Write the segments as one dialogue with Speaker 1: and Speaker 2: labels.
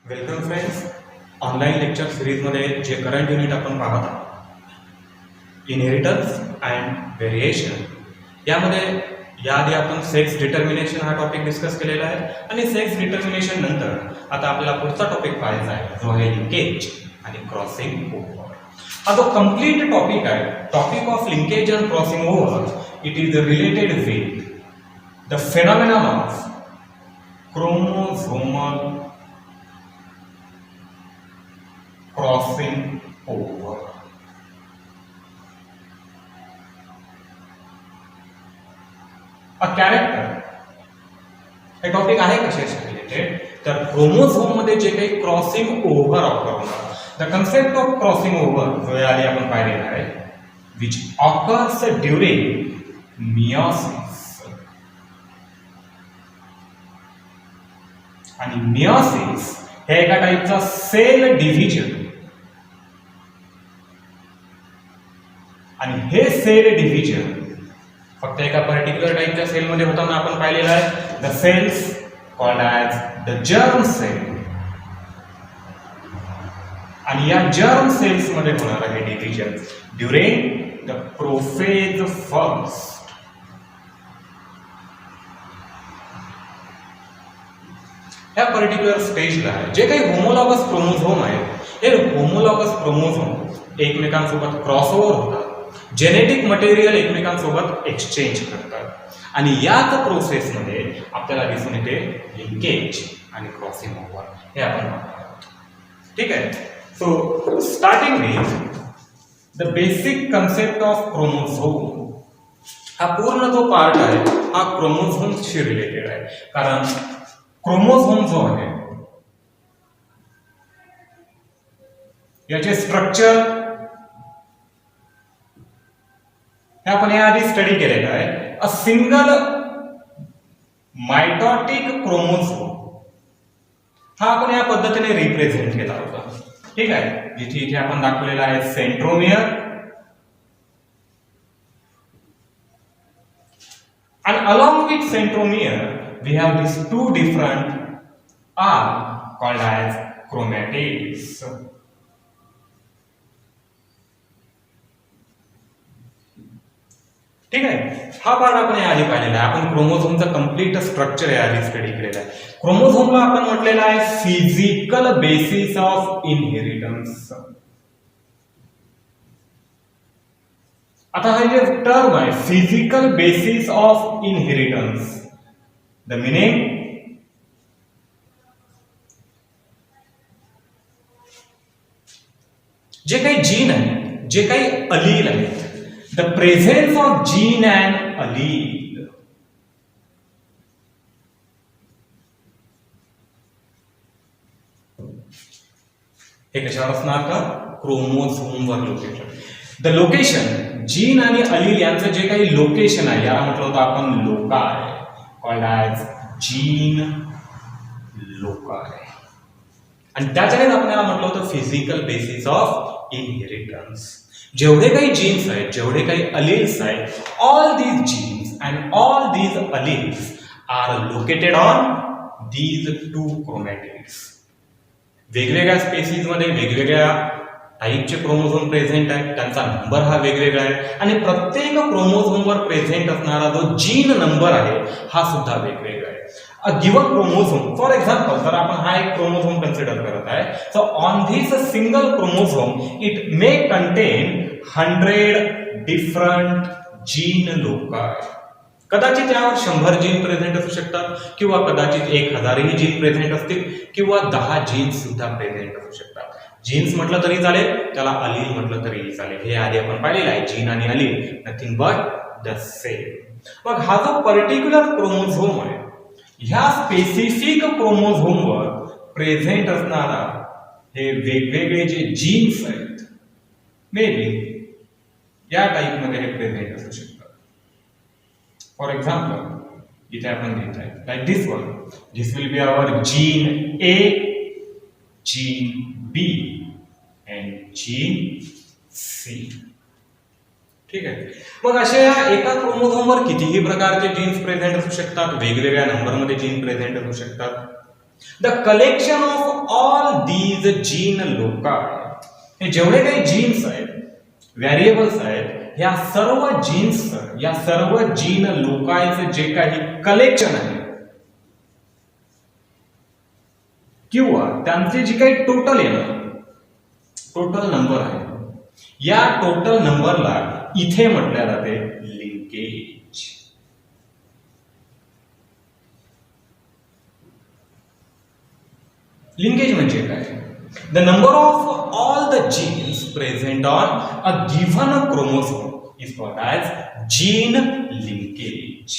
Speaker 1: Welcome friends. Online lecture सिरीजमध्ये जे current unit आपण पाहत आहोत इनहेरिटन्स अँड व्हेरिएशन, यामध्ये याआधी आपण सेक्स डिटर्मिनेशन हा टॉपिक डिस्कस केलेला आहे आणि सेक्स डिटर्मिनेशन नंतर आता आपल्याला पुढचा टॉपिक पाहायचा आहे जो आहे लिंकेज आणि क्रॉसिंग ओव्हर. हा जो कंप्लीट टॉपिक आहे, topic of linkage and crossing over, it is related with the phenomenon of chromosomal crossing over. A character हे टॉपिक आहे कशाशी रिलेटेड, तर क्रोमोझोम मध्ये जे काही क्रॉसिंग ओव्हर ऑकर होणार, the concept of crossing over जो आधी आपण पाहिलेला आहे, विच ऑकर्स ड्युरिंग मियोसिस. आणि मियोसिस हे एका टाईपचा सेल डिव्हिजन, आणि हे सेल डिव्हिजन फक्त एका पर्टिक्युलर टाईपच्या सेलमध्ये होताना आपण पाहिलेलं आहे, the cells called as the germ cell. आणि या जर्म सेल्स मध्ये होणार आहे division during the prophase first. या पर्टिक्युलर स्टेजला जे काही होमोलॉगस क्रोमोझोम आहेत, हे होमोलॉगस क्रोमोझोम एकमेकांसोबत क्रॉसओव्हर होतात, जेनेटिक मटेरियल एकमेकांसोबत एक्सचेंज करतात, आणि याच प्रोसेसमध्ये आपल्याला दिसून येते लिंकेज आणि क्रॉसिंग ओव्हर. हे आपण पाहणार आहोत. ठीक आहे. So starting with the basic concept of chromosome. हा पूर्ण जो पार्ट आहे हा क्रोमोझोमशी रिलेटेड आहे, कारण क्रोमोझोम जो आहे याचे स्ट्रक्चर हे आपण याआधी स्टडी केलेलं आहे. अ सिंगल मायटॉटिक क्रोमोझोम हा आपण या पद्धतीने रिप्रेझेंट केला होता. ठीक आहे. जिथे इथे आपण दाखवलेला आहे centromere, and along with centromere we have these two different are called as chromatids. ठीक आहे. हा पार्ट आपण आधी पाहिलेला आहे. आपण क्रोमोझोमचं कंप्लीट स्ट्रक्चर आधी स्टडी केलेलं आहे. क्रोमोझोमला आपण म्हटलेलं आहे फिजिकल बेसिस ऑफ इनहेरिटन्स. आता हा जे टर्म आहे physical basis of inheritance, the meaning जे काही जीन आहे, जे काही अलील आहेत, the presence of gene and allele. हे कशावर असणार का? क्रोमोझोमवर लोकेटेड. द लोकेशन, जीन आणि अलील यांचं जे काही लोकेशन आहे याला म्हटलं होतं आपण लोकाय, कॉल्ड ॲज जीन लोकाय. आणि त्याच्यानेच आपण याला म्हटलं होतं फिजिकल बेसिस ऑफ इनहेरिटन्स. जेवढे काही जीन्स आहेत, जेवढे काही अलील्स आहेत, all these genes and all these alleles are located on these two chromatids. वेगवेगळ्या स्पेसीज मध्ये वेगवेगळ्या टाईपचे क्रोमोझोम प्रेझेंट आहेत, त्यांचा नंबर हा वेगवेगळा आहे, आणि प्रत्येक क्रोमोझोमवर प्रेझेंट असणारा जो जीन नंबर आहे हा सुद्धा वेगवेगळा आहे. A given chromosome, for example, तर आपण हा एक क्रोमोझोम कन्सिडर करत आहे, so on this single chromosome it may contain 100 different gene loci. कदाचित यावर 100 जीन प्रेझेंट असू शकतात, किंवा कदाचित 1000ही जीन प्रेझेंट असतील, किंवा 10 जीन्स सुद्धा प्रेझेंट असू शकतात. जीन्स म्हटलं तरी चालेल, त्याला अलील म्हटलं तरीही चालेल. हे आधी आपण पाहिलेलं आहे. जीन आणि अलील नथिंग बट द सेम. मग हा जो पर्टिक्युलर क्रोमोझोम आहे, ह्या स्पेसिफिक क्रोमोझोमवर प्रेझेंट असणारा हे वेगवेगळे जे जीन्स आहेत, मे बी या टाईप मध्ये हे प्रेझेंट असू शकतात. फॉर एक्झाम्पल इथे आपण घेत आहे like this one, this will be our gene A, gene B and gene C. ठीक आहे. मग अशा एका क्रोमोझोमवर कितीही प्रकारचे जीन्स प्रेझेंट असू शकतात, वेगवेगळ्या नंबरमध्ये जीन प्रेझेंट असू शकतात. The collection of all these gene loci, हे जेवढे काही जीन्स आहेत, व्हेरिएबल्स आहेत, या सर्व जीन्स, या सर्व जीन लोकायचं जे काही कलेक्शन आहे किंवा त्यांचे जी काही टोटल आहे ना, टोटल नंबर आहे, या टोटल नंबरला इथे म्हटल्या जाते लिंकेज. लिंकेज म्हणजे काय? The number of all the genes present on a given chromosome is called as gene linkage.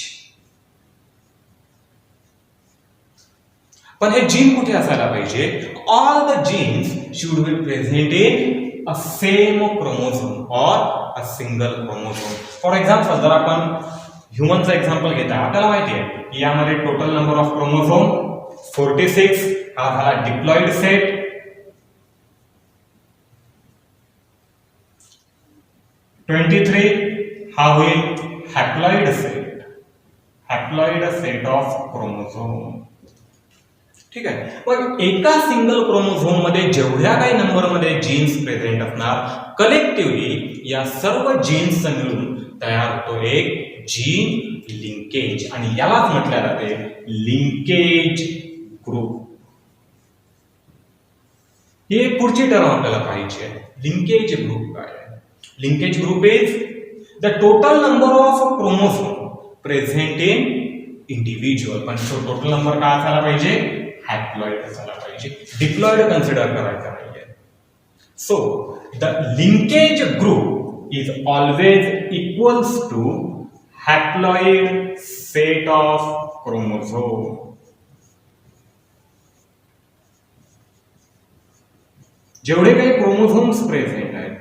Speaker 1: पण हे जीन कुठे असायला पाहिजे? All the genes should be present in a same chromosome और a single chromosome. For example, जर आपण ह्युमनचं example घेता, आपल्याला माहिती आहे की यामध्ये टोटल नंबर ऑफ क्रोमोझोम 46 हा झाला डिप्लॉइड सेट. 23 हा होईल haploid set, haploid set of chromosome. ठीक आहे. पण एका सिंगल क्रोमोझोम मध्ये जेवढ्या काही नंबर मध्ये जीन्स प्रेझेंट असणार, कलेक्टिव्हली या सर्व जीन्स मिळून तयार होतो एक जीन लिंकेज, आणि यालाच म्हटल्या जाते लिंकेज ग्रुप. ही पुढची टर्म आपल्याला पाहिजे. लिंकेज ग्रुप काय? Linkage group is the total number of chromosome present in individual. पण टोटल नंबर काय असायला पाहिजे? हॅप्लॉइड असायला पाहिजे, डिप्लॉइड कन्सिडर करायचा नाहीये. So the linkage group is always equals to haploid set of chromosome. जेवढे काही क्रोमोझोम्स प्रेझेंट आहेत,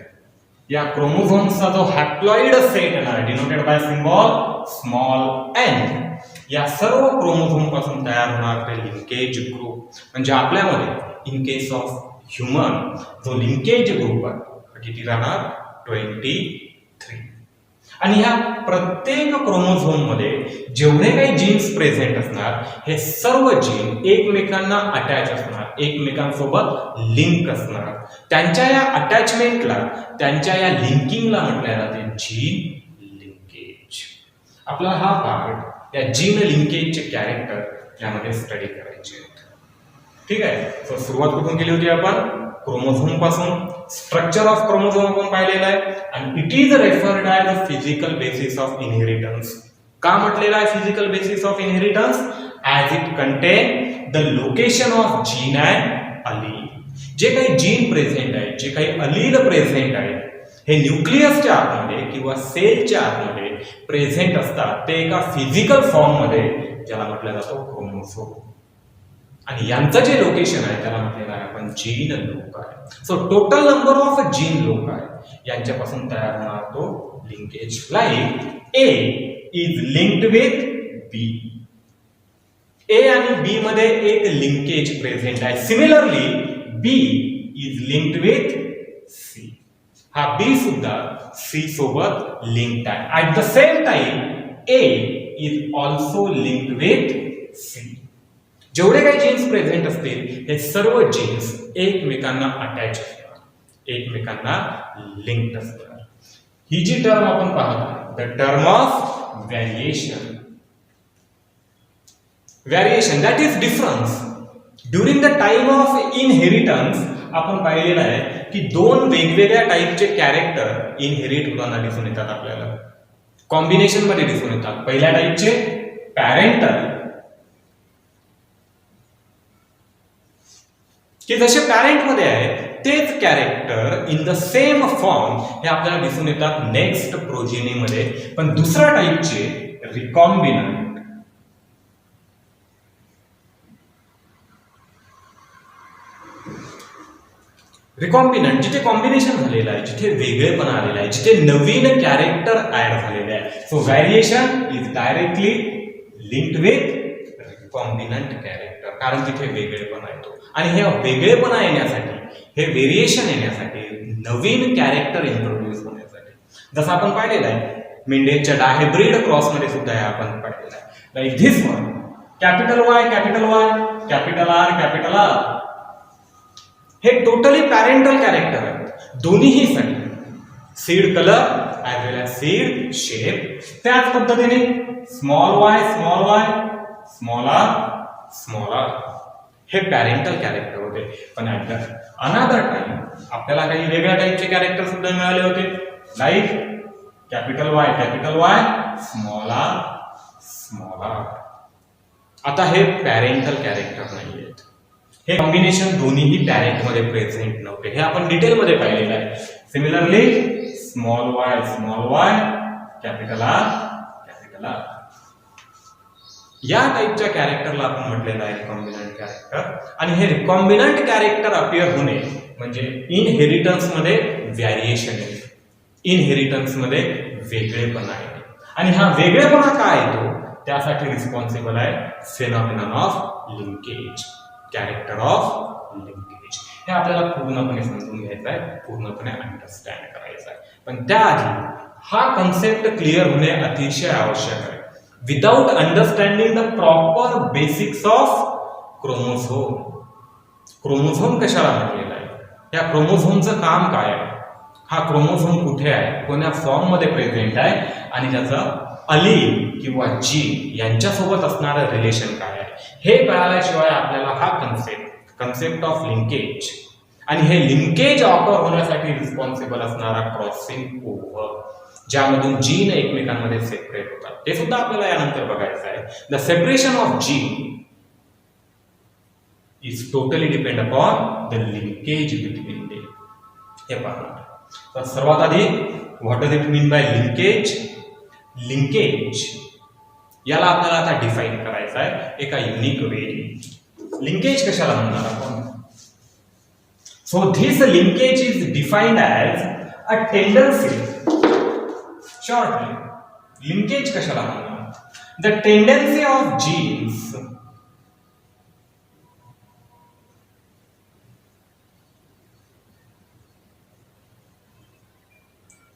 Speaker 1: या क्रोमोझोम्सचा जो हॅप्लॉइड सेट आहे, denoted by symbol small N, या सर्व क्रोमोझोम पासून तयार होणार ते लिंकेज ग्रुप. म्हणजे आपल्यामध्ये इन केस ऑफ ह्युमन जो लिंकेज ग्रुप आहे किती राहणार? 23. आणि ह्या प्रत्येक क्रोमोझोम मध्ये जेवढे काही जीन्स प्रेझेंट असणार, हे सर्व जीन एकमेकांना अटॅच असणार, एकमेकांसोबत लिंक असणार. त्यांच्या या अटॅचमेंटला, त्यांच्या या लिंकिंगला म्हटल्या जाते जीन लिंकेज. आपला हा पार्ट या जीन लिंकेजचे कॅरेक्टर यामध्ये स्टडी करायचे आहेत. ठीक आहे. सो सुरुवात कुठून केली होती आपण? क्रोमोझोम पासून. स्ट्रक्चर ऑफ क्रोमोझोम आपण पाहिलेलं आहे, आणि it is referred as a physical basis of inheritance. का म्हटलेलं आहे physical basis of inheritance? As it contain the location of gene and allele. जे काही जीन प्रेझेंट आहे, जे काही अलील प्रेझेंट आहे, हे न्यूक्लियसच्या आतमध्ये किंवा सेलच्या आतमध्ये प्रेझेंट असतात. ते एका फिजिकल फॉर्म मध्ये, ज्याला म्हटलं जातं क्रोमोझोम. आणि यांचं जे लोकेशन आहे त्याला म्हटलेलं आहे आपण gene loci. So total number of gene loci यांच्यापासून तयार होणार तो linkage. Like A is linked with B. A आणि बी मध्ये एक लिंकेज प्रेझेंट आहे. Similarly B is linked with C. हा बी सुद्धा सी सोबत लिंक्ड आहे. At the same time A is also linked with C. जेवढे काही जीन्स प्रेझेंट असतील, हे सर्व जीन्स एकमेकांना अटॅच असतात, एकमेकांना लिंक्ड असतात. ही जी टर्म आपण पाहतो, the term of variation. Variation that is difference. During the time of inheritance आपण पाहिलेलं आहे की दोन वेगवेगळ्या टाईपचे कॅरेक्टर इनहेरिट होताना दिसून येतात आपल्याला, कॉम्बिनेशन मध्ये दिसून येतात. पहिल्या टाईपचे पॅरेंटल, की जसे पॅरेंट मध्ये आहे तेच character in the same form हे आपल्याला दिसून येतात नेक्स्ट प्रोजेनी मध्ये. पण दुसऱ्या टाईपचे रिकॉम्बिनंट, रिकॉम्बिनंट जिथे कॉम्बिनेशन झालेलं आहे, जिथे वेगळेपणा आलेला आहे, जिथे नवीन कॅरेक्टर ऍड झालेले आहे. So variation is directly linked with recombinant character, कारण तिथे वेगळेपणा येतो. आणि हे वेगळेपणा येण्यासाठी, हे व्हेरिएशन येण्यासाठी, नवीन कॅरेक्टर इंट्रोड्यूस होण्यासाठी, जसं आपण पाहिलेलं आहे मेंढेच्या डायब्रिड क्रॉस मध्ये सुद्धा हे आपण पाहिलेलं आहे. Like this one, capital Y capital R capital R, हे टोटली पॅरेंटल कॅरेक्टर आहेत दोन्हीही साठी. Seed colour as well as seed shape. त्याच पद्धतीने स्मॉल वाय स्मॉल आर हे पॅरेंटल कॅरेक्टर होते. पण ऍट अनदर टाइम आपल्याला काही वेगळ्या टाईपचे कॅरेक्टर सुद्धा मिळाले होते, like capital Y small R. आता हे पॅरेंटल कॅरेक्टर नाही आहेत, हे कॉम्बिनेशन दोन्हीही पॅरेंट मध्ये प्रेझेंट नव्हते, हे आपण डिटेल मध्ये पाहिलेलं आहे. Similarly small Y capital R या टाईपच्या कॅरेक्टरला आपण म्हटलेलं आहे रिकॉम्बिनंट कॅरेक्टर. आणि हे रिकॉम्बिनंट कॅरेक्टर अपिअर होणे म्हणजे इनहेरिटन्स मध्ये व्हॅरिएशन आहे, इनहेरिटन्स मध्ये वेगळेपणा आहे. आणि हा वेगळेपणा काय येतो त्यासाठी रिस्पॉन्सिबल आहे phenomenon of linkage, character of linkage. हे आपल्याला पूर्णपणे समजून घ्यायचं आहे, पूर्णपणे अंडरस्टँड करायचं आहे. पण त्याआधी हा कन्सेप्ट क्लिअर होणे अतिशय आवश्यक आहे. Without understanding the proper basics of chromosome. Chromosome कशाला म्हटलेला आहे, या क्रोमोझोमचं काम काय आहे, हा क्रोमोझोम कुठे आहे, कोण्या फॉर्म मध्ये प्रेझेंट आहे, आणि त्याचं अलील किंवा जीन यांच्यासोबत असणारं रिलेशन काय आहे, हे कळाल्याशिवाय आपल्याला हा कन्सेप्ट ऑफ लिंकेज आणि हे लिंकेज ऑकर होण्यासाठी रिस्पॉन्सिबल असणारा क्रॉसिंग ओव्हर, ज्यामधून जीन एकमेकांमध्ये सेपरेट होतात, ते सुद्धा आपल्याला यानंतर बघायचं आहे. The separation of gene is totally depend upon the linkage between they. हे पाहणार. तर सर्वात आधी what does it mean by linkage. Linkage याला आपल्याला आता डिफाइन करायचं आहे एका युनिक वे. लिंकेज कशाला म्हणणार आपण. So this linkage is defined as a tendency. Shortly linkage कशाला म्हणणार, द टेंडन्सी ऑफ जीन्स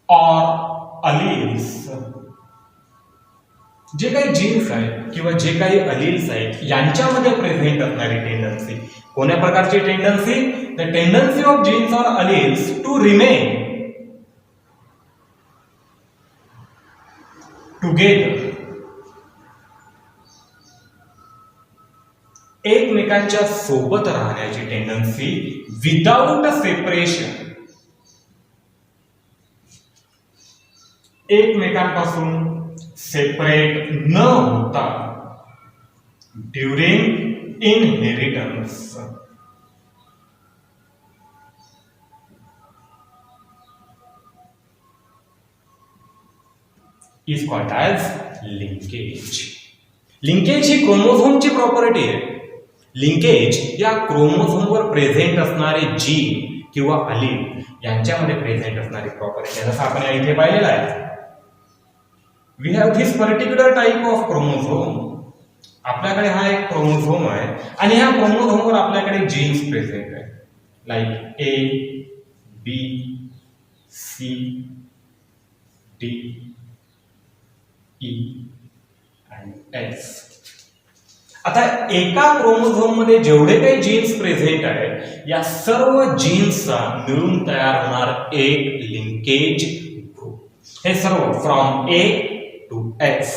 Speaker 1: और अलील्स, जे काही जीन्स आहेत किंवा जे काही अलील्स आहेत यांच्यामध्ये प्रेझेंट असणारी टेंडन्सी. कोण्या प्रकारची tendency, the tendency of genes और अलील्स टू रिमेन टुगेदर, एकमेकांच्या सोबत राहण्याची टेंडन्सी विदाउट सेपरेशन, एकमेकांपासून सेपरेट न होता during inheritance. Is called as linkage. Linkage ही क्रोमोझोमची प्रॉपर्टी आहे. लिंकेज या क्रोमोझोमवर प्रेझेंट असणारे जीन किंवा अलील यांच्यामध्ये प्रेझेंट असणारी प्रॉपर्टी आहे. जसं आपण इथे पाहिलेलं आहे, we have this particular type of chromosome. आपल्याकडे हा एक क्रोमोझोम आहे आणि ह्या क्रोमोझोमवर आपल्याकडे जीन्स प्रेझेंट आहे, like A, B, C, D, E आणि एस. आता एका क्रोमोझोम मध्ये जेवढे काही जीन्स प्रेझेंट आहेत या सर्व जीन्सचा मिळून तयार होणार एक लिंकेज ग्रुप. हे सर्व फ्रॉम ए टू एस.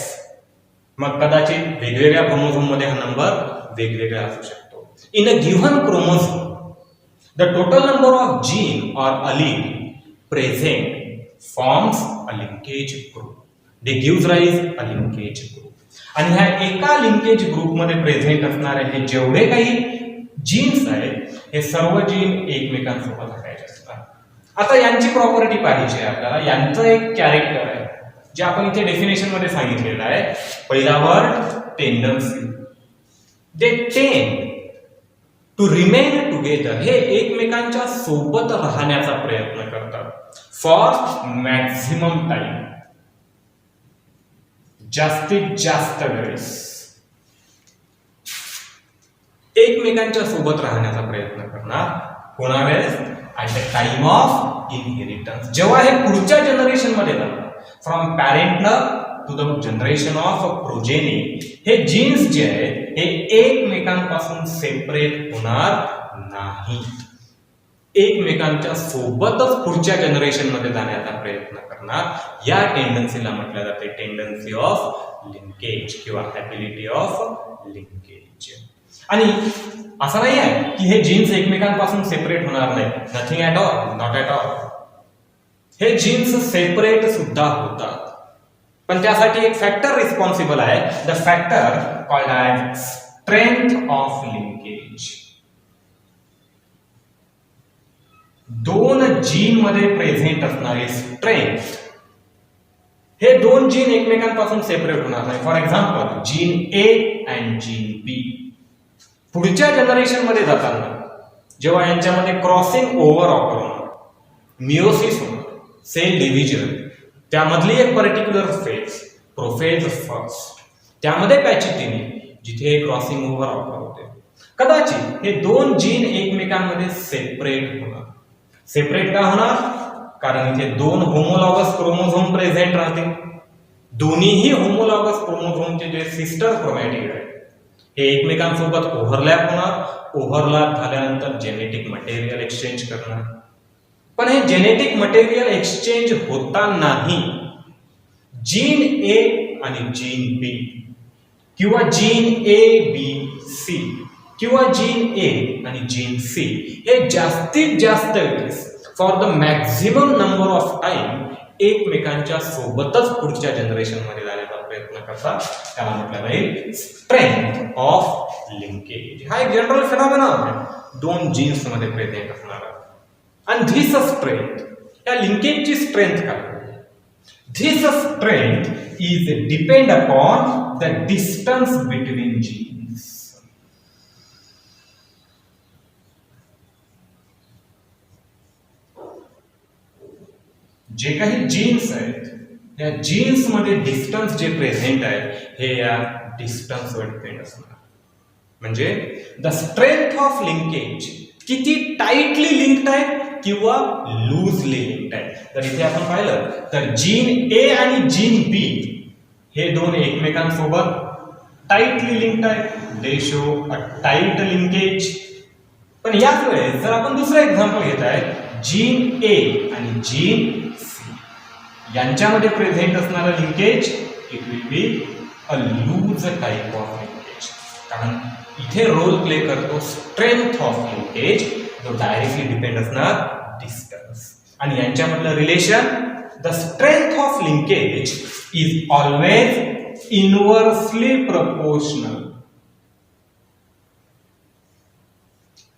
Speaker 1: मग कदाचित वेगवेगळ्या क्रोमोझोम मध्ये हा नंबर वेगवेगळा असू शकतो. In a given chromosome the total number of gene और allele present forms a linkage group. They gives rise a linkage group. आणि ह्या एका लिंकेज ग्रुपमध्ये प्रेझेंट असणारे हे जेवढे काही जीन्स आहेत हे सर्व जीन एकमेकांसोबत अटॅच असतात. आता यांची प्रॉपर्टी पाहिजे आपल्याला. यांचं एक कॅरेक्टर आहे जे आपण इथे डेफिनेशन मध्ये सांगितलेलं आहे. पहिला word tendency. They tend to remain together. हे एकमेकांच्या सोबत राहण्याचा प्रयत्न करतात फॉर मॅक्झिमम टाइम, जास्तीत जास्त वेळेस एकमेकांच्या सोबत राहण्याचा प्रयत्न करणार. कोणावेळेस, at the time of inheritance. जेव्हा हे पुढच्या जनरेशन मध्ये जातात, फ्रॉम पॅरेंटनं to the generation of progeny, हे जीन्स जे आहेत हे एकमेकांपासून सेपरेट होणार नाही, एकमेकांच्या सोबतच पुढच्या जनरेशन मध्ये जाण्याचा प्रयत्न करणार. या टेंडन्सीला म्हटलं जाते टेंडन्सी ऑफ लिंकेज किंवा ॲबिलिटी ऑफ लिंकेज. आणि असं नाही आहे की हे जीन्स एकमेकांपासून सेपरेट होणार नाही, nothing at all, not at all. हे जीन्स सेपरेट सुद्धा होतात, पण त्यासाठी एक फॅक्टर रिस्पॉन्सिबल आहे, the factor called as strength of linkage. दोन जीन मध्ये प्रेझेंट असणारे स्ट्रेंथ, हे दोन जीन एकमेकांपासून सेपरेट होणार नाही. For example gene A and gene B पुढच्या जनरेशन मध्ये जाताना जेव्हा यांच्यामध्ये क्रॉसिंग ओव्हर ऑकर होणार, मिओसिस होणार, सेल डिव्हिजन, त्यामधली एक पर्टिक्युलर फेज प्रोफेज फर्स्ट, त्यामध्ये पॅचिटिनी जिथे क्रॉसिंग ओव्हर ऑकर होते, कदाचित हे दोन जीन एकमेकांमध्ये सेपरेट होणार. सेपरेट का होणार? कारण इथे दोन होमोलॉगस क्रोमोझोम प्रेझेंट राहतील. दोन्हीही होमोलॉगस क्रोमोझोमचे जे सिस्टर क्रोमॅटिड आहे हे एकमेकांसोबत ओव्हरलॅप होणार. ओव्हरलॅप झाल्यानंतर जेनेटिक मटेरियल एक्सचेंज करणार. पण हे जेनेटिक मटेरियल एक्सचेंज होतानाही जीन ए आणि जीन बी किंवा जीन ए बी सी किंवा जीन ए आणि जीन सी हे जास्तीत जास्त वेळेस for the maximum number of time एकमेकांच्या सोबतच पुढच्या जनरेशन मध्ये जाण्याचा प्रयत्न करतात. त्याला म्हटलं जाईल स्ट्रेंथ ऑफ लिंकेज. हा एक जनरल फिनॉमिनॉन आहे दोन जीन्स मध्ये प्रेझेंट असणारा. आणि धिस स्ट्रेंथ, या लिंकेजची स्ट्रेंथ काय? This strength is depend upon the distance between genes. जे काही जीन्स आहेत या जीन्स मध्ये डिस्टन्स जे प्रेझेंट आहे हे या डिस्टन्सवर डिपेंड असणार. म्हणजे द स्ट्रेंथ ऑफ लिंकेज किती टाइटली लिंक्ड आहे किंवा लूजली लिंक्ड आहे. तर इथे आपण पाहिलं तर जीन ए आणि जीन बी हे दोन एकमेकांसोबत टाइटली लिंक्ड आहे, दे शो अ टाइट लिंकेज. पण याच वेळेस जर आपण दुसरं एक्झाम्पल घेत आहे, जीन ए आणि जीन यांच्यामध्ये प्रेझेंट असणारा linkage it will be a loose type of linkage. कारण इथे रोल प्ले करतो स्ट्रेंथ ऑफ लिंकेज, जो डायरेक्टली डिपेंड असणार डिस्टन्स. आणि यांच्यामधलं relation, the strength of linkage is always inversely proportional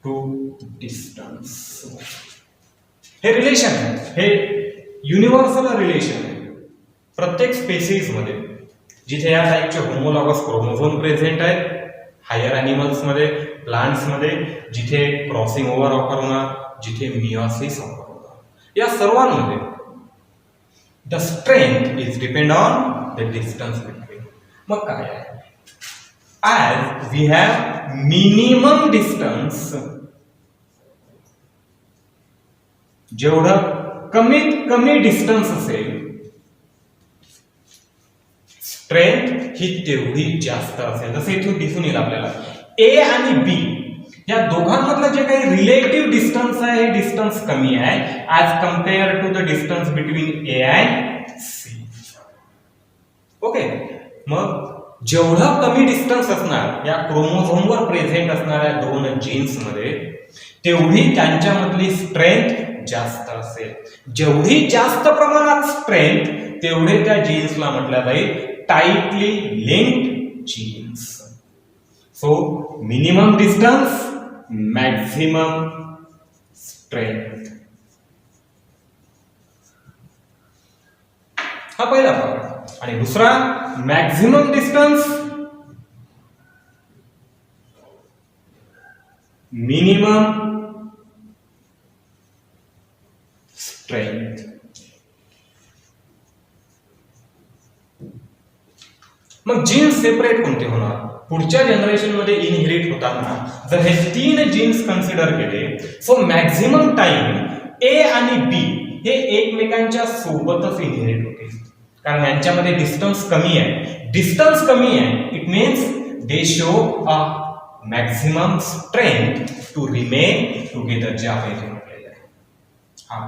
Speaker 1: to distance. हे रिलेशन हे युनिव्हर्सल रिलेशन आहे प्रत्येक स्पेसिस मध्ये. जिथे या टाइपचे होमोलॉगस क्रोमोझोम प्रेझेंट आहेत, हायर अॅनिमल्स मध्ये, प्लांट्स मध्ये, जिथे क्रॉसिंग ओव्हर ऑकर होणार, जिथे मिओसिस ऑकर होणार, या सर्वांमध्ये the strength is depend on the distance between. मग काय आहे? As we have minimum distance, जेवढं कमीत कमी डिस्टन्स असेल स्ट्रेंथ ही तेवढी जास्त असेल. जसं इथून दिसून येईल आपल्याला ए आणि बी या दोघांमधलं जे काही रिलेटिव्ह डिस्टन्स आहे हे डिस्टन्स कमी आहे as compare to the distance between A and C. Okay, मग जेवढा कमी डिस्टन्स असणार या क्रोमोझोमवर प्रेझेंट असणाऱ्या दोन जीन्स मध्ये तेवढी त्यांच्यामधली स्ट्रेंथ जास्त असेल. जेवढी जास्त प्रमाणात स्ट्रेंथ तेवढे त्या जीन्सला म्हटलं जाईल tightly linked genes. So minimum distance, maximum strength. हा पहिला भाग. आणि दुसरा मॅक्झिमम डिस्टन्स, मिनिमम स्ट्रेंथ. मग जीन्स सेपरेट कोणते होणार? पुढच्या जनरेशन मध्ये इनहेरिट होताना जर हे तीन जीन्स कन्सिडर केले, सो मॅक्झिमम टाइम ए आणि बी हे एकमेकांच्या सोबतच इनहेरिट होतील. कारण यांच्यामध्ये डिस्टन्स कमी आहे. डिस्टन्स कमी आहे it means they show a maximum strength to remain together, जे आपण इथे म्हटलेलं आहे. हा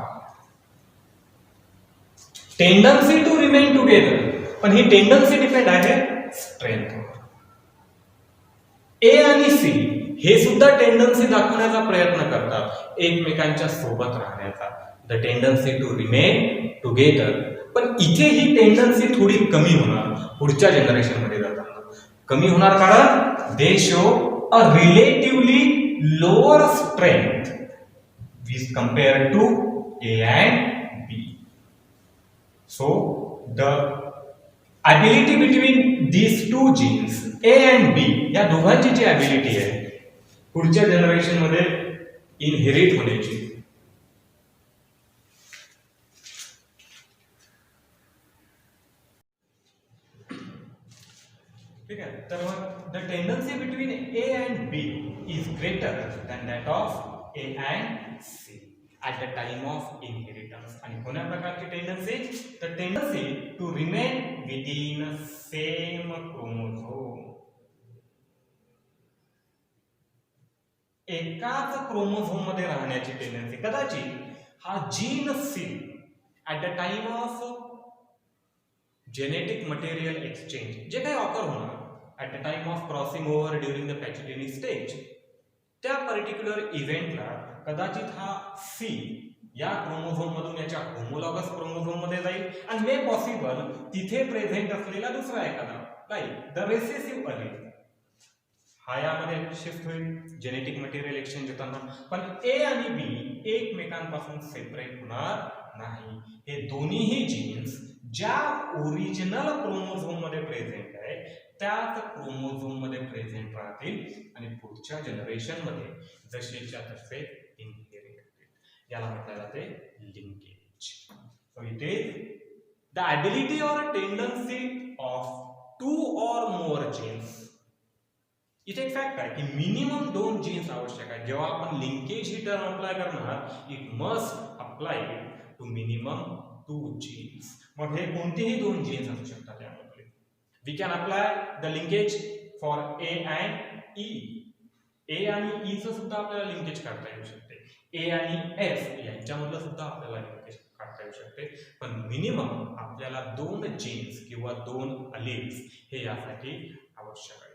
Speaker 1: टेंडन्सी टू रिमेन टुगेदर, पण ही टेंडन्सी डिपेंड आहे स्ट्रेंथवर. ए आणि सी हे सुद्धा टेंडन्सी दाखवण्याचा प्रयत्न करतात एकमेकांच्या सोबत राहण्याचा, the tendency to remain together. पण इथे ही टेंडन्सी थोडी कमी होणार पुढच्या जनरेशन मध्ये जाताना. कमी होणार कारण they show a relatively lower strength with compare to A and B. So the ability between these two genes A and B या दोघांची जी ability आहे पुढच्या जनरेशन मध्ये इनहेरिट होण्याची, ठीक आहे. तर the tendency between A and B is greater than that of A and C at the time of inheritance. आणि कोणत्या प्रकारची tendency? The tendency to remain within same chromosome. एकाच क्रोमोझोम मध्ये राहण्याची टेंडन्सी. कदाचित हा gene C at the time of genetic material exchange जे काही ऑकर होणार at the time of crossing over during the pachytene stage, त्या पर्टिक्युलर इव्हेंटला कदाचित हा सी या क्रोमोझोम मधून याच्या होमोलॉगस क्रोमोझोम मध्ये जाईल आणि मे पॉसिबल तिथे प्रेझेंट असलेला दुसरा एखादा लाईक द रेसेसिव्ह अलील हा यामध्ये शिफ्ट होईल जेनेटिक मटेरियल एक्सचेंज होताना. पण ए आणि बी एकमेकांपासून सेपरेट होणार नाही. हे दोन्हीही जीन्स ज्या ओरिजिनल क्रोमोझोम मध्ये प्रेझेंट आहे त्याच क्रोमोझोम मध्ये प्रेझेंट राहतील आणि पुढच्या जनरेशन मध्ये जसेच्या तसे इनहेरिट होतील. याला म्हटलं जाते linkage. So it is the ability or tendency of two or more genes. इथे एक फॅक्ट आहे की मिनिमम 2 जीन्स आवश्यक आहे. जेव्हा आपण लिंकेज ही टर्म अप्लाय करणार it must apply to minimum 2 genes. मग हे कोणतेही 2 जीन्स असू शकतात यामध्ये. We can apply the linkage for A and E. A आणि ई चं सुद्धा आपल्याला लिंकेज काढता येऊ शकते. ए आणि एफ यांच्यामधलं सुद्धा आपल्याला लिंकेज काढता येऊ शकते. पण मिनिमम आपल्याला 2 जीन्स किंवा 2 अलील्स हे यासाठी आवश्यक आहेत.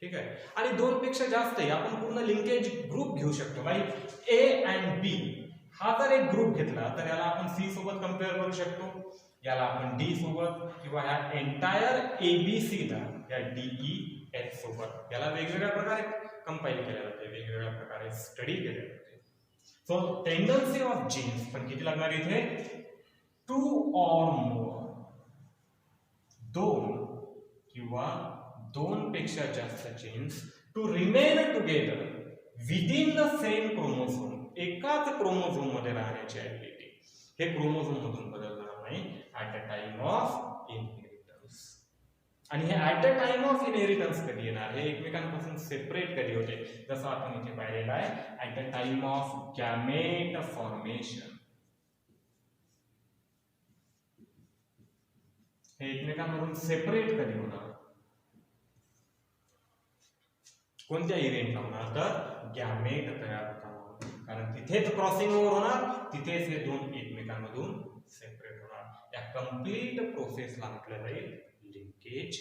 Speaker 1: ठीक आहे. आणि 2 पेक्षा जास्त आपण पूर्ण लिंकेज ग्रुप घेऊ शकतो. लाईक ए अँड बी हा जर एक ग्रुप घेतला तर याला आपण सी सोबत कम्पेअर करू शकतो, याला आपण डी सोबत किंवा ह्या एंटायर एबीसी ला या डीई एच सोबत याला वेगवेगळ्या प्रकारे कंपाईल केले जाते, वेगवेगळ्या प्रकारे स्टडी केले जाते. सो टेंडन्सी ऑफ जीन्स पण किती लागणार इथे? 2 ऑर मोर, 2 किंवा 2 पेक्षा जास्त genes to remain together within the same chromosome, एकाच क्रोमोझोम मध्ये राहण्याची ॲबिलिटी. हे क्रोमोझोम मधून बदलणार नाही at the time of inheritance. आणि हे at the time of inheritance कधी येणार? हे एकमेकांपासून सेपरेट कधी होते? जसं आपण इथे पाहिलेलं आहे at the time of gamete formation. हे एकमेकांमधून सेपरेट कधी होणार? कोणत्या इव्हेंटला होणार? तर गॅमेट तयार होताना. कारण तिथेच क्रॉसिंग ओव्हर होणार, तिथेच हे 2 एकमेकांमधून सेपरेट होणार. या कंप्लीट प्रोसेसला म्हटलं जाईल लिंकेज.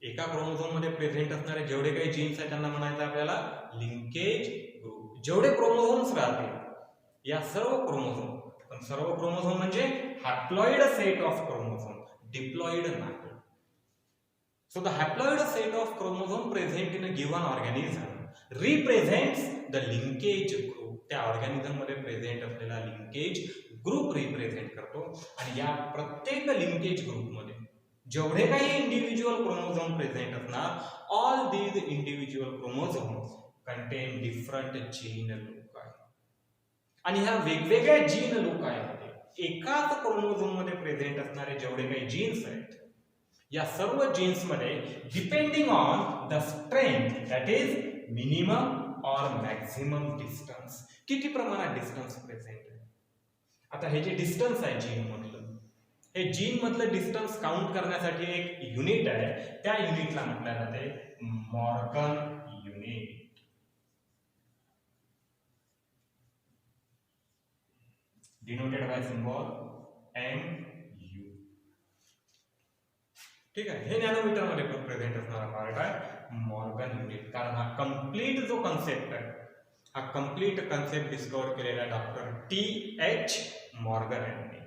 Speaker 1: एका क्रोमोझोम मध्ये प्रेझेंट असणारे जेवढे काही जीन्स आहेत त्यांना म्हणायचं आपल्याला लिंकेज ग्रुप. जेवढे क्रोमोझोम्स राहतील या सर्व क्रोमोझोम, पण सर्व क्रोमोझोम म्हणजे haploid set of chromosome, diploid नाही. So the haploid set of chromosome present in a given organism represents the linkage group. त्या ऑर्गॅनिझम मध्ये प्रेझेंट असलेला लिंकेज ग्रुप रिप्रेझेंट करतो. आणि या प्रत्येक लिंकेज ग्रुप मध्ये जेवढे काही इंडिव्हिज्युअल क्रोमोझोम प्रेझेंट असणार, all these individual chromosome contain different gene loci. आणि ह्या वेगवेगळ्या जीन लोकायमध्ये एकाच क्रोमोझोम मध्ये प्रेझेंट असणारे जेवढे काही जीन्स आहेत या सर्व जीन्स मध्ये depending on the strength that is minimum or maximum distance, किती प्रमाणात डिस्टन्स प्रेझेंट आहे. आता हे जे डिस्टन्स आहे जीन मधलं हे जीन मधलं डिस्टन्स काउंट करण्यासाठी एक युनिट आहे, त्या युनिटला म्हटलं जाते Morgan unit. Denoted by symbol MU. ठीक आहे, हे नॅनोमीटर मध्ये प्रेझेंट असणारा पार्ट आहे मॉर्गन युनिट. कारण हा कम्प्लीट जो कन्सेप्ट आहे, हा कम्प्लीट कन्सेप्ट डिस्कवर केलेला डॉक्टर TH मॉर्गन यांनी,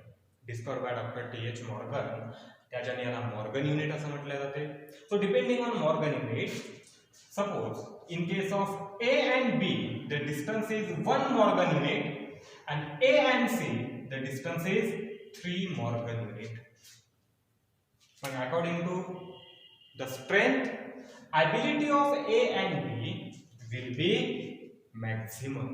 Speaker 1: discover by doctor TH Morgan. त्याच्याने याला मॉर्गन युनिट असं म्हटलं जाते. So depending on Morgan unit, suppose in case of A and B the distance is 1 Morgan unit and A and C the distance is 3 Morgan unit. But according to the strength, ability of A and B will be maximum.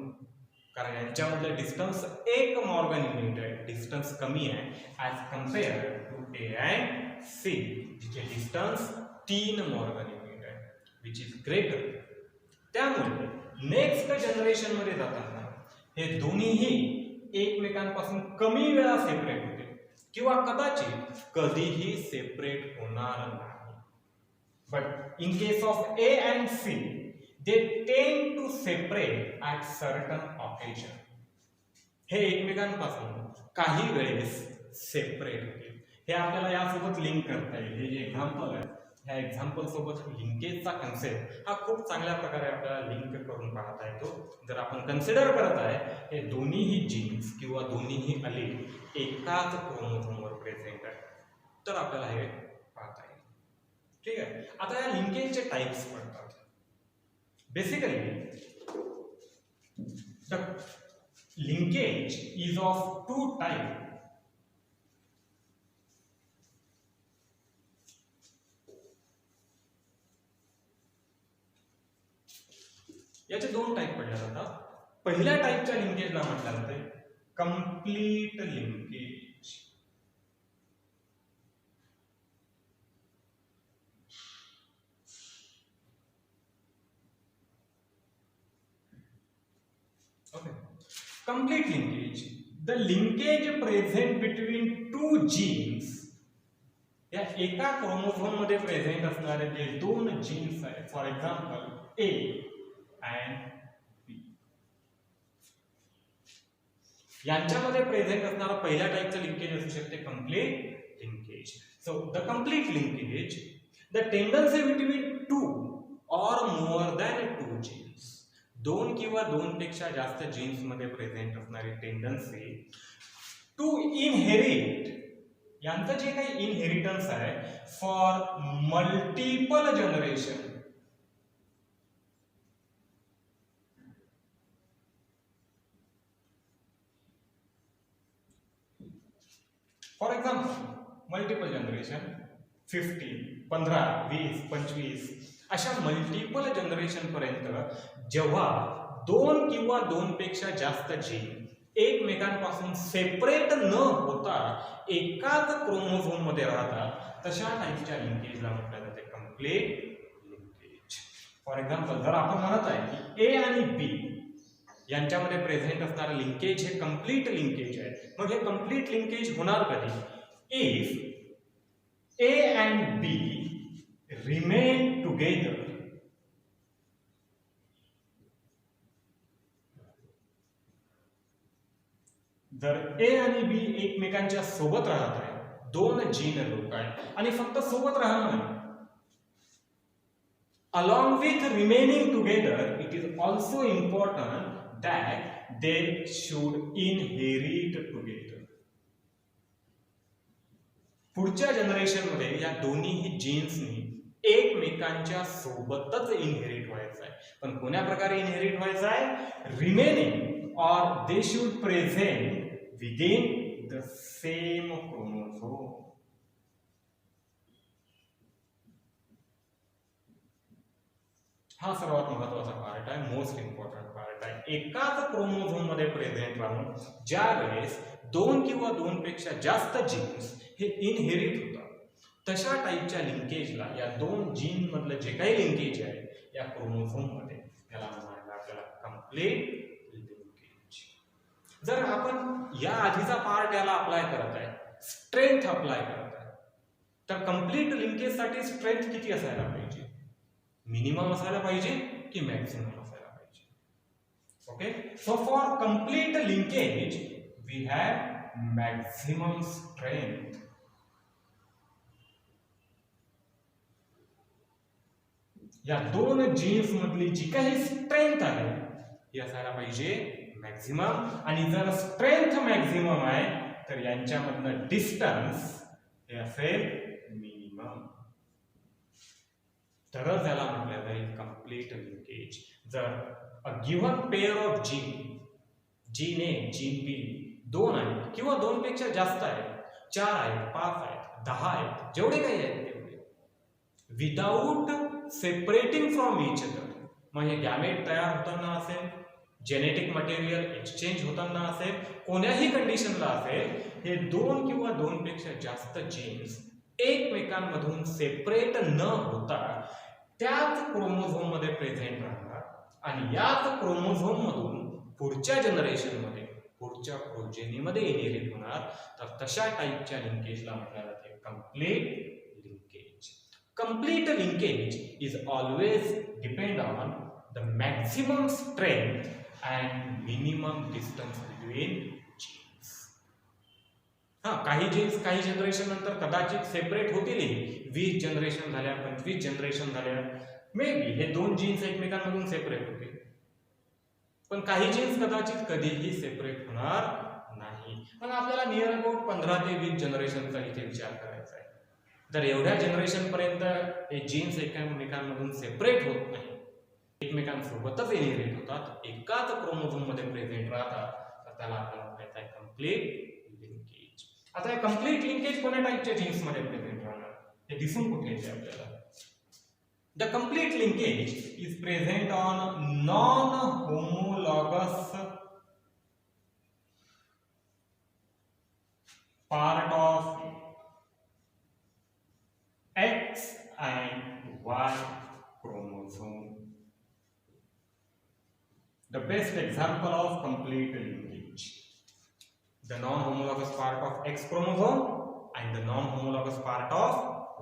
Speaker 1: कारण यांच्यामधलं distance 1 Morgan unit आहे, distance कमी आहे as compare to A and C, जिचे distance 3 Morgan unit आहे, which is greater. त्यामुळे next generation मध्ये जाताना हे दोन्हीही एकमेकांपासून कमी वेळा सेपरेट होते किंवा कदाचित कधीही सेपरेट होणार नाही. But in case of A and C they tend to separate at certain occasion. हे एकमेकांपासून काही वेळेस सेपरेट होतील. हे आपल्याला यासोबत लिंक करता येईल. हे जे एक्झाम्पल आहे, ह्या एक्झाम्पल सोबत लिंकेजचा कन्सेप्ट हा खूप चांगल्या प्रकारे आपल्याला लिंक करून पाहता येतो. जर आपण कन्सिडर करत आहे हे दोन्हीही जीन्स किंवा दोन्हीही अलील एकाच क्रोमोझोमवर प्रेझेंट आहे, तर आपल्याला हे पाहता येईल. ठीक आहे, आता या लिंकेजचे टाइप्स पडतात. Basically the linkage is of 2 type. याचे 2 टाइप पडले जातात. पहिल्या टाइपच्या लिंकेजला म्हटलं जाते complete linkage. Okay, complete linkage, the linkage present between 2 genes. या एका क्रोमोझोम मध्ये प्रेझेंट असणारे जे 2 जीन्स आहेत, for example A and B, यांच्यामध्ये प्रेझेंट असणारा पहिल्या टाइपचं लिंकेज असू शकते complete linkage. So the complete linkage, the tendency between 2 or more than 2 genes, 2 किंवा 2 पेक्षा जास्त जीन्स मध्ये प्रेझेंट असणारी टेंडन्सी टू इनहेरिट, यांचं जे काही इनहेरिटन्स आहे for multiple generation. For example multiple generation 15, 15, 20, 25 अशा मल्टिपल जनरेशन पर्यंत जेव्हा 2 किंवा 2 पेक्षा जास्त जीन एकमेकांपासून सेपरेट न होता एकाच क्रोमोझोम मध्ये राहतात, तशा टाइपच्या लिंकेजला म्हटलं जाते कंप्लीट लिंकेज. फॉर एक्झाम्पल जर आपण म्हणत आहे की A आणि B यांच्यामध्ये प्रेझेंट असणारं लिंकेज हे कंप्लीट लिंकेज आहे, मग हे कंप्लीट लिंकेज होणार कधी? If A and B remain together. जर A आणि B एकमेकांच्या सोबत राहत आहे, 2 जीन लोक आहेत आणि फक्त सोबत राहणार नाही, along with remaining together, it is also important that they should inherit together. पुढच्या जनरेशन मध्ये या दोन्ही जीन्सनी एकमेकांच्या सोबतच इनहेरिट व्हायचं आहे. पण कोण्या प्रकारे इनहेरिट व्हायचं आहे? रिमेनिंग और they should present within the same chromosome. हा सर्वात महत्वाचा पार्ट आहे, मोस्ट इम्पॉर्टंट पार्ट आहे. एकाच क्रोमोझोम मध्ये प्रेझेंट राहून ज्या वेळेस 2 किंवा 2 पेक्षा जास्त जीन्स हे इनहेरिट होतात, तशा टाईपच्या लिंकेजला, या 2 जीन मधलं जे काही लिंकेज आहे या क्रोमोझोम मध्ये, याला म्हणायला आपल्याला कंप्लीट लिंकेज. जर आपण या आधीचा पार्ट याला अप्लाय करत आहे स्ट्रेंथ अप्लाय करत आहे, तर कम्प्लीट लिंकेजसाठी स्ट्रेंथ किती असायला पाहिजे? मिनिमम असायला पाहिजे की मॅक्सिमम असायला पाहिजे? Okay, so for complete linkage we have maximum strength. या दोन जीन्स मधली जी काही स्ट्रेंथ आहे ही असायला पाहिजे मॅक्सिमम, आणि जर स्ट्रेंथ मॅक्सिमम आहे तर यांच्यामधलं डिस्टन्स हे असेल मिनिमम, तरच याला म्हटलं जाईल कम्प्लीट लिंकेज. जर a given pair of gene A, gene B दोन आहेत किंवा दोन पेक्षा जास्त आहेत, 4 आहेत, 5 आहेत, 10 आहेत, जेवढे काही आहेत तेवढे, without separating from each other, मग हे गॅमेट तयार होताना असेल, जेनेटिक मटेरियल एक्सचेंज होताना असेल, कोण्याही कंडिशनला असेल, हे दोन किंवा दोन पेक्षा जास्त जीन्स एकमेकांमधून सेपरेट न होता त्याच क्रोमोझोम मध्ये प्रेझेंट राहणार, आणि याच क्रोमोझोम मधून पुढच्या जनरेशन मध्ये, पुढच्या प्रोजेनीमध्ये इनहेरिट होणार, तर तशा टाईपच्या लिंकेजला म्हटलं जाते complete linkage. Complete linkage is always depend on the maximum strength and minimum distance between genes. काही जीन्स काही जनरेशन नंतर कदाचित सेपरेट होतील, 20 जनरेशन झाल्या, 25 जनरेशन झाल्या, मे बी हे दोन जीन्स एकमेकांमधून सेपरेट होतील, पण काही जीन्स कदाचित कधीही सेपरेट होणार नाही. पण आपल्याला नियर अबाउट 15 ते 20 जनरेशनचा इथे विचार करायचा आहे. जर एवढ्या जनरेशन पर्यंत हे जीन्स एकमेकांमधून सेपरेट होत नाही, एकमेकांसोबतच इनहेरिट होतात, एकाच क्रोमोझोम मध्ये प्रेझेंट राहतात, तर त्याला आपल्याला म्हणायचं आहे कम्प्लीट लिंकेज. आता हे कम्प्लीट लिंकेज कोणत्या टाईपच्या जीन्स मध्ये प्रेझेंट राहणार हे दिसून कुठे येते आपल्याला? The complete linkage is present on non homologous part of X and Y chromosome. The best example of complete linkage, the non-homologous part of X chromosome and the non-homologous part of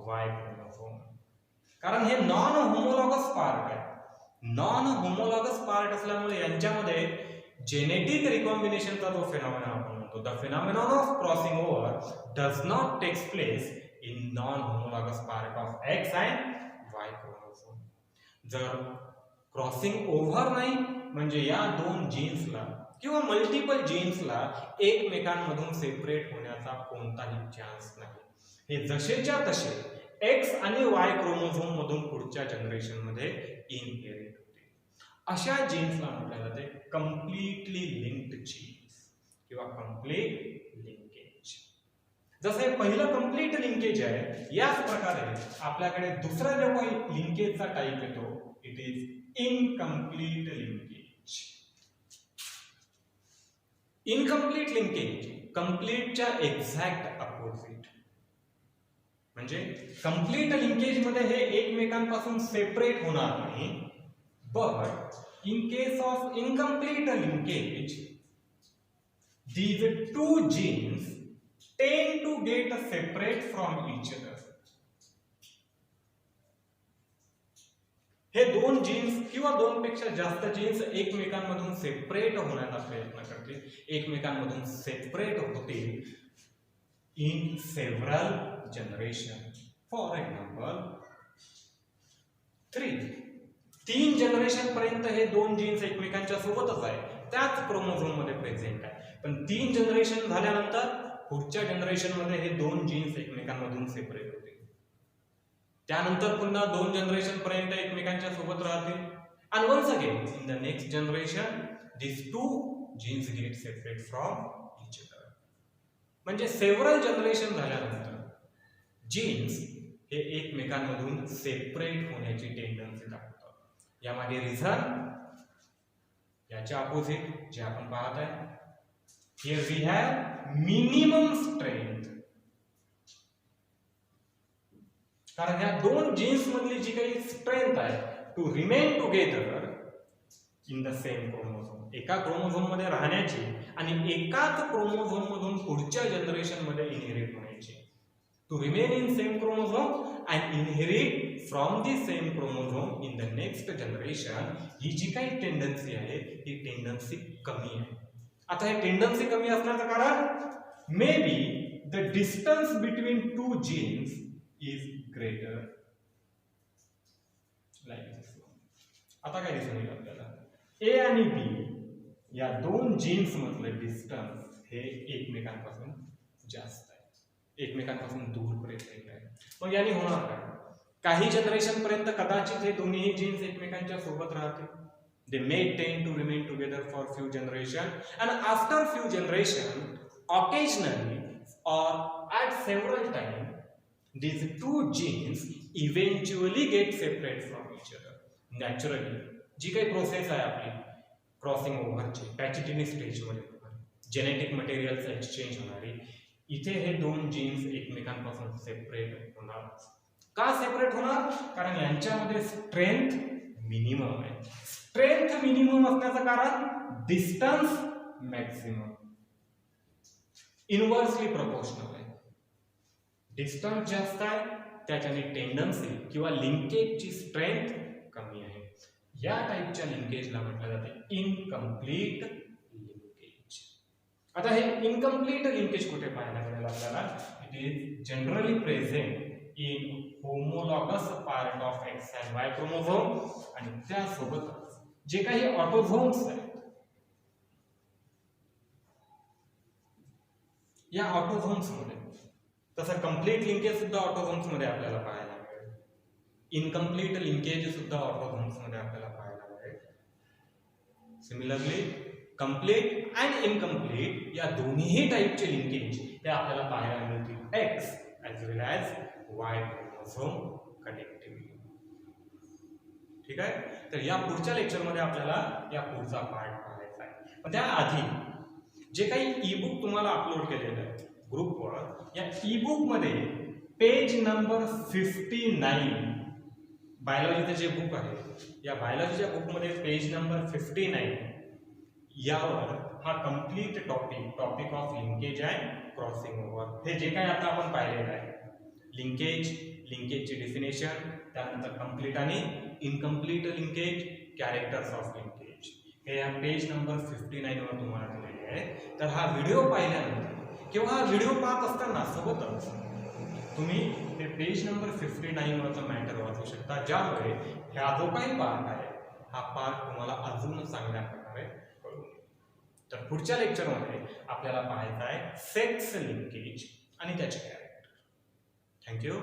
Speaker 1: Y chromosome. कारण हे non homologous part आहे, non homologous part असल्यामुळे यांच्यामध्ये genetic रिकॉम्बिनेशनचा जो phenomena आपण म्हणतो, the phenomenon of crossing over does not takes place in non-homologous part of X and Y chromosome. जर क्रॉसिंग ओव्हर नाही म्हणजे या दोन जीन्सला किंवा मल्टिपल जीन्सला एकमेकांमधून सेपरेट होण्याचा कोणताही चान्स नाही. हे जसेच्या तसे X आणि Y क्रोमोझोम मधून पुढच्या जनरेशन मध्ये इनहेरिट होते. अशा जीन्सला म्हटले जाते कम्प्लिटली लिंक्ड जीन्स किंवा कम्प्लीट लिंकेज. जसं हे पहिलं कम्प्लीट लिंकेज आहे, याच प्रकारे आपल्याकडे दुसरा जो काही लिंकेजचा टाईप येतो, it is incomplete linkage. Incomplete linkage कम्प्लीटच्या एक्झॅक्ट अपोजिट, म्हणजे कम्प्लीट लिंकेज मध्ये हे एकमेकांपासून सेपरेट होणार नाही, but in case of incomplete linkage these two genes tend to get separate from each other. हे दोन जीन्स किंवा दोन पेक्षा जास्त जीन्स एकमेकांमधून सेपरेट होण्याचा प्रयत्न करतील, एकमेकांमधून सेपरेट होतील in several generation. For example 3 generation पर्यंत हे दोन जीन्स एकमेकांच्या सोबतच आहे, त्याच क्रोमोझोम मध्ये प्रेझेंट आहे, पण 3 जनरेशन झाल्यानंतर पुढच्या जनरेशन मध्ये हे दोन जीन्स एकमेकांमधून सेपरेट होतील, त्यानंतर पुन्हा 2 जनरेशन पर्यंत एकमेकांच्या सोबत राहतील, आणि once again in the next generation these two genes get separate from each other. म्हणजे सेव्हरल जनरेशन झाल्यानंतर जीन्स हे एकमेकांमधून सेपरेट होण्याची टेंडन्सी दाखवतात. यामागे रिझन याच्या अपोजिट जे आपण पाहत आहे, here we have minimum strength. कारण या दोन जीन्स मधली जी काही स्ट्रेंथ आहे to remain together, in the same chromosome, एका क्रोमोझोम मध्ये राहण्याची आणि एकाच क्रोमोझोम मधून पुढच्या जनरेशन मध्ये इनहेरिट होण्याची. To remain in same chromosome and inherit from the same chromosome in the next generation, ही जी काही टेंडन्सी आहे ही टेंडन्सी कमी आहे. आता हे टेंडन्सी कमी असण्याचं कारण may be the distance between two genes is greater. आता काय दिसून येईल आपल्याला, ए आणि बी या दोन जीन्स मधलं डिस्टन्स हे एकमेकांपासून जास्त आहे, एकमेकांपासून दूरपर्यंत येत आहे. मग याने होणार काय, काही जनरेशन पर्यंत कदाचित हे दोन्ही जीन्स एकमेकांच्या सोबत राहतील. They may tend to remain together for few generation, and after few generation, occasionally or at several times, these two genes eventually get separate from each other. Naturally, जी काही प्रोसेस आहे आपली क्रॉसिंग ओव्हरची पॅचिटिनी स्टेजमध्ये genetic materials exchange होणारी, इथे हे दोन jeans एकमेकांपासून separate होणार. का सेपरेट होणार, कारण यांच्यामध्ये स्ट्रेंथ मिनिमम आहे. स्ट्रेंथ मिनिमम असण्याचं कारण डिस्टन्स मॅक्सिमम, इनव्हर्सली प्रोपोर्शनल आहे. डिस्टन्स जास्त आहे त्याच्याने टेंडन्सी किंवा लिंकेजची स्ट्रेंथ कमी आहे. या टाईपच्या लिंकेजला म्हटलं जाते इनकम्प्लीट लिंकेज. आता हे इनकम्प्लीट लिंकेज कुठे पाहायला मिळेल आपल्याला, it is generally present in homologous part of x and Y chromosome, आणि त्यासोबतच जे काही ऑटोझोम्स आहेत या ऑटोझोम्स मध्ये, तसं कंप्लीट लिंकेज सुद्धा ऑटोझोम्स मध्ये आपल्याला पाहायला मिळेल, इनकम्प्लीट लिंकेज सुद्धा ऑटोझोम्स मध्ये आपल्याला पाहायला मिळेल. सिमिलरली कंप्लीट अँड इनकम्प्लीट या दोन्ही टाईपचे लिंकेज हे आपल्याला पाहायला मिळतील एक्स ॲज वेल ॲज वाय क्रोमोझोम कनेक्टिव्हिटी. ठीक आहे, तर या पुढच्या लेक्चरमध्ये आपल्याला या पुढचा पार्ट पाहायचा आहे. पण त्याआधी जे काही ई बुक तुम्हाला अपलोड केलेलं आहे ग्रुपवर, या ई बुक मध्ये पेज नंबर 59 बायोलॉजीचं जे बुक आहे, या बायोलॉजीच्या बुकमध्ये पेज नंबर 59 यावर हा complete topic of linkage and crossing over, हे जे काही आता आपण पाहिलेलं आहे, लिंकेजची डेफिनेशन, त्यानंतर कंप्लीट आणि incomplete linkage, characters of linkage, हे या पेज नंबर 59 वर तुम्हाला दिलेले आहे. तर हा व्हिडिओ पाहिल्यानंतर किंवा हा व्हिडिओ पाहत असताना सोबतच तुम्ही ते पेज नंबर 59 वरचा मॅटर वाचू शकता, ज्यामुळे हा जो काही पार्ट आहे हा पार्ट तुम्हाला अजून चांगल्या प्रकारे कळून येईल. तर पुढच्या लेक्चरमध्ये आपल्याला पाहायचं आहे सेक्स लिंकेज आणि त्याचे कॅरेक्टर. थँक्यू.